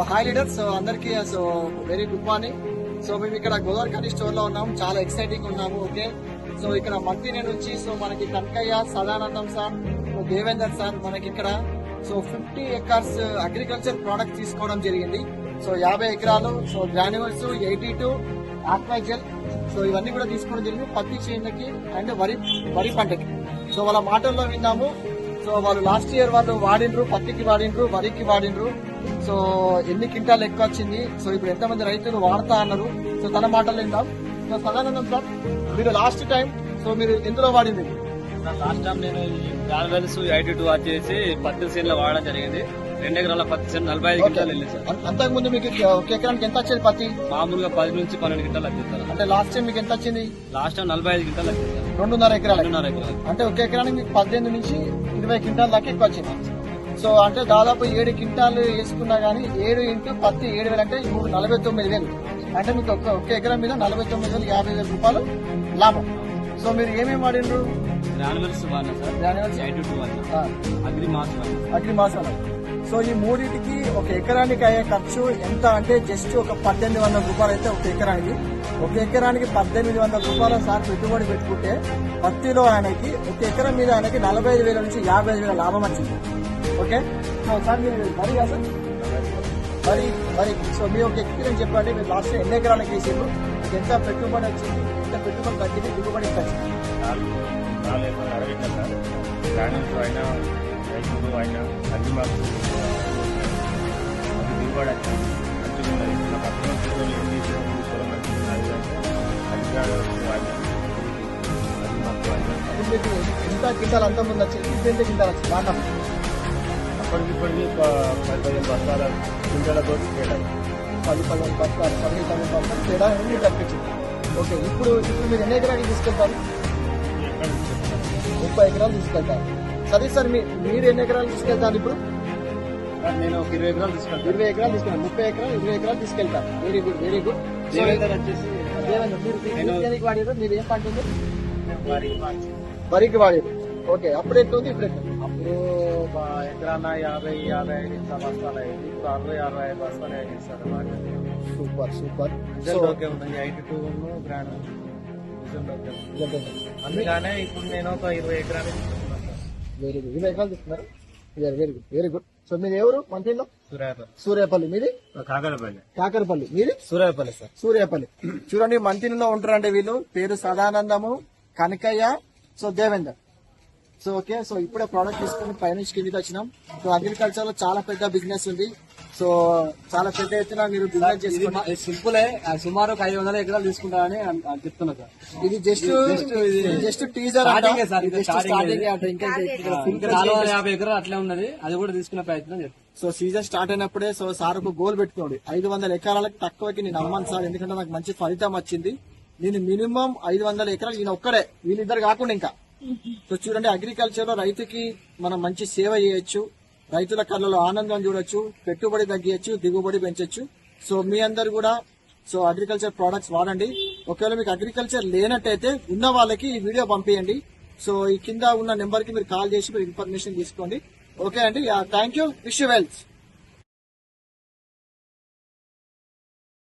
Hi leader. So అందరికి so very good morning. So మేము ఇక్కడ గోదావరి స్టోర్ లో ఉన్నాము, చాలా ఎక్సైటింగ్ ఉన్నాము. ఓకే, సో ఇక్కడ మంత్రి నుంచి సో మనకి కనకయ్య, సదానందం సార్, దేవేందర్ సార్ మనకి ఇక్కడ సో 50 acres అగ్రికల్చర్ ప్రోడక్ట్ తీసుకోవడం జరిగింది. సో 50 ఎకరాలు, సో గ్రాన్యువల్స్ 82 ఆక్వాజెల్, సో ఇవన్నీ కూడా తీసుకోవడం జరిగింది పత్తి చేనుకి అండ్ వరి పంటకి. సో వాళ్ళ మాటల్లో విన్నాము. సో వాళ్ళు లాస్ట్ ఇయర్ వాళ్ళు వాడినరు, పత్తికి వాడినరు, వరికి వాడినరు. సో ఎన్ని క్వింటాలు ఎక్కువ వచ్చింది, సో ఇప్పుడు ఎంతమంది రైతులు వాడతా అన్నారు. సో తన మాటలు విందాం. సో సదానందం సార్, మీరు లాస్ట్ టైం సో మీరు ఎందులో వాడింది? లాస్ట్ టైం నేను గ్రాన్యువల్స్ 82 వచ్చేసి పత్తి చేనులో వాడడం జరిగింది. 2 ఎకరాల పత్తి చేను 45 క్వింటాలు వెళ్ళింది సార్. అంతకు ముందు మీకు ఒక ఎకరానికి ఎంత వచ్చేది పత్తి? మామూలుగా 10 నుంచి 12 క్వింటాలు వచ్చింది సార్. అంటే లాస్ట్ టైం మీకు ఎంత వచ్చింది? లాస్ట్ టైం 45 క్వింటాలు వచ్చింది సార్. 2.5 ఎకరాలు. 2.5 ఎకరాలు అంటే ఒక ఎకరానికి మీకు 18 నుంచి 20 క్వింటాల దాకా ఎక్కువ వచ్చింది. సో అంటే దాదాపు 7 క్వింటాలు వేసుకున్నా గానీ 7 ఇంటూ పత్తి 7,000 అంటే ఇప్పుడు 49,000. అంటే మీకు ఒక ఎకరం మీద 49,000, 50,000 రూపాయలు లాభం. సో మీరు ఏమేమి వాడినరు? గ్రాన్యువల్స్ వాడినా సార్. గ్రాన్యువల్స్ 82 వాడినా, అగ్రి మాస్ వాడినా. సో ఈ మూడింటికి ఒక ఎకరానికి అయ్యే ఖర్చు ఎంత అంటే జస్ట్ ఒక 1,800 రూపాయలు అయితే ఒక ఎకరానికి. ఒక ఎకరానికి 1,800 రూపాయల సార్ పెట్టుబడి పెట్టుకుంటే పత్తిలో ఆయనకి ఒక ఎకరం మీద ఆయనకి 45,000 నుంచి 55,000 లాభం వచ్చింది. ఓకే, సో సార్ మీరు వరి కాదు వరి. సో మీ ఒక ఎక్స్పీరియన్స్ చెప్పండి. మీరు లాస్ట్ ఎన్ని ఎకరాలకు వేసారు, మీకు ఎంత పెట్టుబడి వచ్చింది, ఎంత పెట్టుబడి తగ్గింది, దిగుబడి ఎంత వచ్చింది? 4 ఎకరాలు అరవిందా సార్. గ్రాన్యువల్స్ అయినా, రైతులు అయినా, అగ్రి మాస్ దిగుబడి వచ్చింది. మంచిగా ఉన్నది. నా పక్కన చూడాలి ఎన్ని చూడడం మంచిగా మీకు ఎంత క్వింటాల్ అంత ముందు వచ్చింది, ఎంత క్వింటాల్ వచ్చింది? బాగా అప్పటికిప్పటికి 10-15 బస్తాల క్వింటాలతో తేడా, 10-15 బస్తాలు, 10-15 తేడా మీకు తప్పించింది. ఓకే, ఇప్పుడు మీరు ఎన్ని ఎకరాలు తీసుకెళ్తారు? 30 ఎకరాలు తీసుకెళ్తారు. సరే సార్, మీరు ఎన్ని ఎకరాలు తీసుకెళ్తారు? ఇప్పుడు నేను ఒక 20 ఎకరాలు తీసుకెళ్తాను. 20 ఎకరాలు తీసుకెళ్తాను. 30 ఎకరాలు 20 ఎకరాలు తీసుకెళ్తారు. Very good, very good. Devender వచ్చేసి మీరు వాడారు, మీరు ఏం పంట ఉంది? వరికి వాడారు. ఓకే, అప్పుడు ఎట్లుంది, ఇప్పుడు ఎట్లా? అప్పుడు ఎకరాన 50-55 బస్తాలు అయ్యింది. ఇప్పుడు 60-65 బస్తాలు అయ్యింది సార్. Super super. ఓకే ఉన్నాయి. 82 గ్రాండ్ అందుకనే ఇప్పుడు నేను ఒక 20 ఎకరాలు తీసుకున్నాను సార్. Very good. 20 ఎకరాలు తీసుకున్నారు. Very good, very good. So మీరు ఎవరు? మంత్రిలో సూర్యాపల్లి. మీది కాకరపల్లి. మీది సూర్యాపల్లి సార్. సూర్యాపల్లి. చూడండి, మంత్రిలో ఉంటారంటే వీళ్ళు పేరు Sadanandam, Kanakaiah, so Devender. So okay, so ఇప్పుడే ప్రోడక్ట్ తీసుకుని పైనుంచి కిందికి వచ్చినాం. సో అగ్రికల్చర్ లో చాలా పెద్ద బిజినెస్ ఉంది. సో చాలా పెద్ద ఎత్తున మీరు బిజినెస్ చేసుకుంటే సింపులే. సుమారు 500 ఎకరాలు తీసుకుంటారని చెప్తున్నా సార్. ఇది జస్ట్ టీజర్ స్టార్టింగ్. ఇంకా 450 ఎకరాలు అట్లే ఉన్నది, అది కూడా తీసుకునే ప్రయత్నం చేస్తాం. సో సీజన్ స్టార్ట్ అయినప్పుడే సో సార్ ఒక గోల్ పెట్టుకోండి, 500 ఎకరాలకు తక్కువకి నేను అమ్మాను సార్, ఎందుకంటే నాకు మంచి ఫలితం వచ్చింది. నేను మినిమం 500 ఎకరాలు ఈయన ఒక్కడే, వీళ్ళిద్దరు కాకుండా ఇంకా. సో చూడండి, అగ్రికల్చర్ లో రైతుకి మనం మంచి సేవ చేయొచ్చు, రైతుల కళ్ళలో ఆనందం చూడొచ్చు, పెట్టుబడి తగ్గించచ్చు, దిగుబడి పెంచొచ్చు. సో మీ అందరు కూడా సో అగ్రికల్చర్ ప్రొడక్ట్స్ వాడండి. ఒకవేళ మీకు అగ్రికల్చర్ లేనట్టయితే ఉన్న వాళ్ళకి ఈ వీడియో పంపించండి. సో ఈ కింద ఉన్న నెంబర్ కి మీరు కాల్ చేసి మీరు ఇన్ఫర్మేషన్ తీసుకోండి. ఓకే అండి, thank you, wish you wealth.